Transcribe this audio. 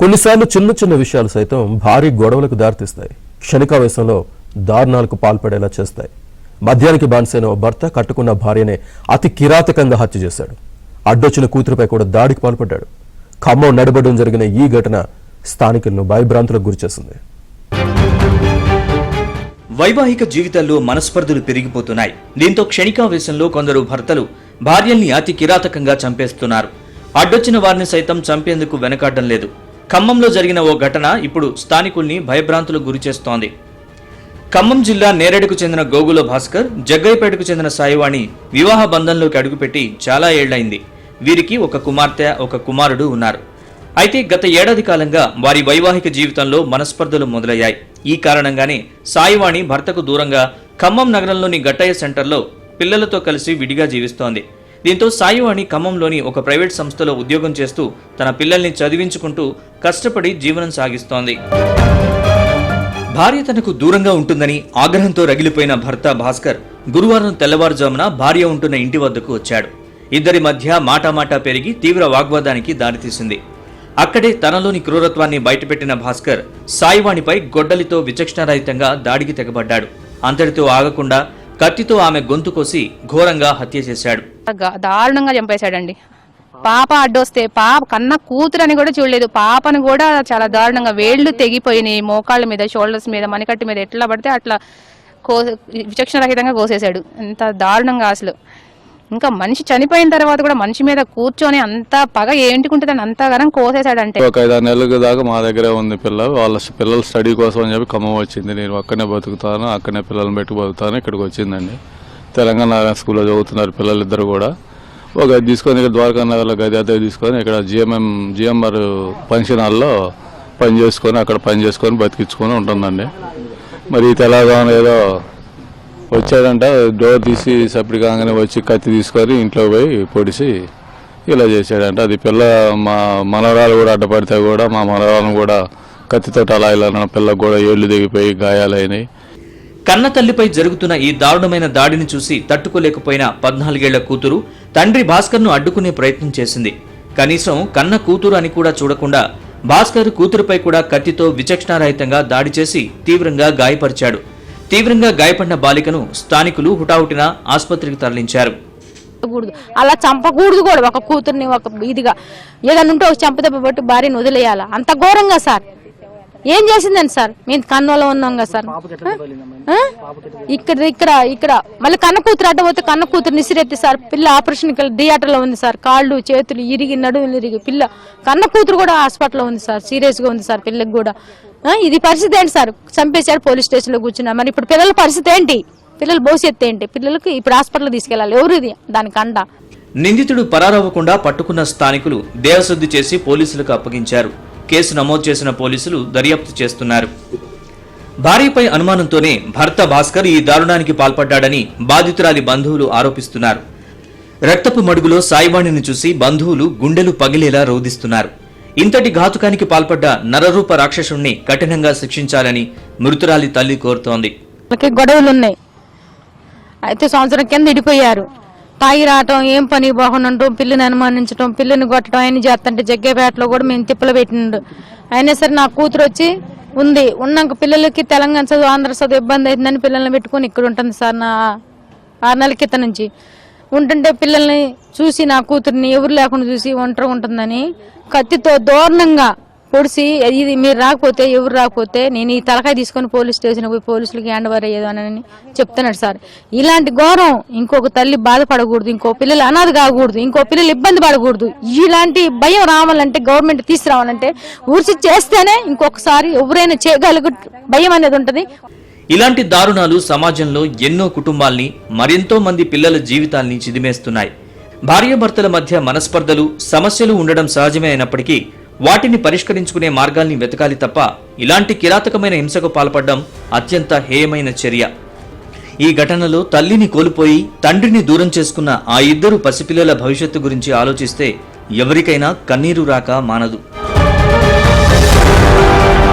కొన్నిసార్లు చిన్న చిన్న విషయాలు సైతం భారీ గొడవలకు దారితీస్తాయి. క్షణికావేశంలో దారుణాలకు పాల్పడేలా చేస్తాయి. మద్యానికి బానిసైన ఓ భర్త కట్టుకున్న భార్యనే అతి కిరాతకంగా హత్య చేశాడు. అడ్డొచ్చిన కూతురుపై కూడా దాడికి పాల్పడ్డాడు. ఖమ్మం నడబడడం జరిగిన ఈ ఘటన స్థానికులను భయభ్రాంతులకు గురిచేసింది. వైవాహిక జీవితాల్లో మనస్పర్ధలు పెరిగిపోతున్నాయి. దీంతో క్షణికావేశంలో కొందరు భర్తలు భార్యల్ని అతి కిరాతకంగా చంపేస్తున్నారు. అడ్డొచ్చిన వారిని సైతం చంపేందుకు వెనకాడడం లేదు. ఖమ్మంలో జరిగిన ఓ ఘటన ఇప్పుడు స్థానికుల్ని భయభ్రాంతులకు గురిచేస్తోంది. ఖమ్మం జిల్లా నేరేడుకు చెందిన గోగుల భాస్కర్, జగ్గయ్యపేటకు చెందిన సాయివాణి వివాహ బంధంలోకి అడుగుపెట్టి చాలా ఏళ్లైంది. వీరికి ఒక కుమార్తె, ఒక కుమారుడు ఉన్నారు. అయితే గత ఏడాది కాలంగా వారి వైవాహిక జీవితంలో మనస్పర్ధలు మొదలయ్యాయి. ఈ కారణంగానే సాయివాణి భర్తకు దూరంగా ఖమ్మం నగరంలోని గట్టయ్య సెంటర్లో పిల్లలతో కలిసి విడిగా జీవిస్తోంది. దీంతో సాయివాణి ఖమ్మంలోని ఒక ప్రైవేట్ సంస్థలో ఉద్యోగం చేస్తూ తన పిల్లల్ని చదివించుకుంటూ కష్టపడి జీవనం సాగిస్తోంది. భార్య తనకు దూరంగా ఉంటుందని ఆగ్రహంతో రగిలిపోయిన భర్త భాస్కర్ గురువారం తెల్లవారుజామున భార్య ఉంటున్న ఇంటి వద్దకు వచ్చాడు. ఇద్దరి మధ్య మాటామాటా పెరిగి తీవ్ర వాగ్వాదానికి దారితీసింది. అక్కడే తనలోని క్రూరత్వాన్ని బయటపెట్టిన భాస్కర్ సాయివాణిపై గొడ్డలితో విచక్షణారహితంగా దాడికి తెగబడ్డాడు. అంతటితో ఆగకుండా కత్తితో ఆమె గొంతు కోసి ఘోరంగా హత్య చేశాడు. దారుణంగా చంపేశాడండి. పాప అడ్డొస్తే పాప కన్న కూతురని కూడా చూడలేదు. పాపను కూడా చాలా దారుణంగా వేళ్లు తెగిపోయినాయి. మోకాళ్ళ మీద, షోల్డర్స్ మీద, మణికట్టు మీద ఎట్లా పడితే అట్లా విచక్షణరహితంగా కోసేశాడు. ఎంత దారుణంగా అసలు. ఇంకా మనిషి చనిపోయిన తర్వాత కూడా మనిషి మీద కూర్చొని అంత పగ ఏంటికుంటుందని అంతగానం కోసేశాడంటే. ఒక 5-6 నెలల దాకా మా దగ్గరే ఉంది పిల్ల. వాళ్ళ పిల్లల స్టడీ కోసం అని చెప్పి ఖమ్మం వచ్చింది. నేను అక్కడనే బతుకుతాను, అక్కడనే పిల్లల్ని పెట్టి బతుకుతాను. ఇక్కడికి వచ్చిందండి. తెలంగాణ స్కూల్లో చదువుతున్నారు పిల్లలిద్దరు కూడా. ఒక గది తీసుకొని ఇక్కడ ద్వారకా నగర్లో గది అద్దె తీసుకొని ఇక్కడ జిఎంఆర్ ఫంక్షన్ హాల్లో అక్కడ పని చేసుకొని బతికించుకొని ఉంటుందండి. మరి తెలంగాణ ఏదో వచ్చాడంట, డోర్ తీసి సపరేట్ కాగానే వచ్చి కత్తి తీసుకొని ఇంట్లో పోయి పొడిసి ఇలా చేశాడంట. అది పిల్ల మా మనవరాలు కూడా అడ్డపడితే కూడా మా మనవరాలను కూడా కత్తితో అలా ఇలా పిల్లకు కూడా ఏళ్లు దిగిపోయి గాయాలైనాయి. కన్న తల్లిపై జరుగుతున్న ఈ దారుణమైన దాడిని చూసి తట్టుకోలేకపోయిన 14 ఏళ్ల కూతురు తండ్రి భాస్కర్ను అడ్డుకునే ప్రయత్నం చేసింది. కనీసం కన్న కూతురు అని కూడా చూడకుండా భాస్కర్ కూతురుపై కూడా కత్తితో విచక్షణారహితంగా దాడి చేసి తీవ్రంగా గాయపరిచాడు. తీవ్రంగా గాయపడిన బాలికను స్థానికులు హుటాహుటిన ఆసుపత్రికి తరలించారు. అలా చంపకూడదు కూడా. ఒక కూతుర్ని ఒక ఇదిగా ఏదన్నా ఉంటే ఒక చెంపదెబ్బ పెట్టి భార్యను వదిలేయాలా? అంత ఘోరంగా సార్. ఏం చేసిందండి సార్? మేము కన్నులో ఉన్నాం కదా సార్. ఇక్కడ మళ్ళీ కన్న కూతురు అడ్డపోతే కన్న కూతురు నిసిరెత్తి సార్. పిల్ల ఆపరేషన్ థియేటర్లో ఉంది సార్. కాళ్ళు చేతులు ఇరిగి, నడువులు ఇరిగి పిల్ల కన్న కూతురు కూడా హాస్పిటల్లో ఉంది సార్. సీరియస్ గా ఉంది సార్ పిల్లకి కూడా. ఇది పరిస్థితి ఏంటి సార్? చంపేశాడు, పోలీస్ స్టేషన్ లో కూర్చున్నా. మరి ఇప్పుడు పిల్లల పరిస్థితి ఏంటి? పిల్లల భవిష్యత్తు ఏంటి? పిల్లలకి ఇప్పుడు హాస్పిటల్ తీసుకెళ్లాలి. ఎవరు ఇది దానికి అండ? నిందితుడు పరారవ్వకుండా పట్టుకున్న స్థానికులు దేహశుద్ధి చేసి పోలీసులకు అప్పగించారు. కేసు నమోదు చేసిన పోలీసులు దర్యాప్తు చేస్తున్నారు. భార్యపై అనుమానంతోనే భర్త భాస్కర్ ఈ దారుణానికి పాల్పడ్డాడని బాధితురాలి బంధువులు ఆరోపిస్తున్నారు. రక్తపు మడుగులో సాయివాణిని చూసి బంధువులు గుండెలు పగిలేలా రోధిస్తున్నారు. ఇంతటి ఘాతుకానికి పాల్పడ్డ నరరూప రాక్షసుణ్ణి కఠినంగా శిక్షించాలని మృతురాలి తల్లి కోరుతోంది. గొడవలున్నాయి. అయితే సంవత్సరం కింద ఇడిపోయారు. తాగి రావటం, ఏం పని బాగుండటం, పిల్లని అనుమానించడం, పిల్లని కొట్టడం ఆయన చేస్తుంటే జగ్గేపేటలో కూడా మేము తిప్పలు పెట్టిండు. అయినా సరే నా కూతురు వచ్చి ఉంది. ఉన్నాక పిల్లలకి తెలంగాణ చదువు, ఆంధ్ర చదువు ఇబ్బంది అవుతుందని పిల్లల్ని పెట్టుకుని ఇక్కడ ఉంటుంది సార్. నా 6 నెలల క్రితం నుంచి ఉంటుంటే పిల్లల్ని చూసి నా కూతుర్ని ఎవరు లేకుండా చూసి ఒంటరి ఉంటుందని కత్తితో దారుణంగా పొడిసి, ఇది మీరు రాకపోతే ఎవరు రాకపోతే నేను ఈ తలకాయ తీసుకొని పోలీస్ స్టేషన్ పోయి పోలీసులకి హ్యాండ్ ఓవర్ అయ్యేది అని చెప్తున్నాడు సార్. ఇలాంటి ఘోరం ఇంకొక తల్లి బాధపడకూడదు, ఇంకో పిల్లలు అనాథ కాకూడదు, ఇంకో పిల్లలు ఇబ్బంది పడకూడదు. ఇలాంటి భయం రావాలంటే గవర్నమెంట్ తీసుకురావాలంటే ఊర్చి చేస్తేనే ఇంకొకసారి ఎవరైనా చేయగలుగు భయం అనేది ఉంటుంది. ఇలాంటి దారుణాలు సమాజంలో ఎన్నో కుటుంబాల్ని, మరెంతో మంది పిల్లల జీవితాల్ని చిదిమేస్తున్నాయి. భార్యాభర్తల మధ్య మనస్పర్ధలు, సమస్యలు ఉండడం సహజమే అయినప్పటికీ వాటిని పరిష్కరించుకునే మార్గాల్ని వెతకాలి తప్ప ఇలాంటి కిరాతకమైన హింసకు పాల్పడడం అత్యంత హేయమైన చర్య. ఈ ఘటనలో తల్లిని కోల్పోయి తండ్రిని దూరం చేసుకున్న ఆ ఇద్దరు పసిపిల్లల భవిష్యత్తు గురించి ఆలోచిస్తే ఎవరికైనా కన్నీరు రాక మానదు.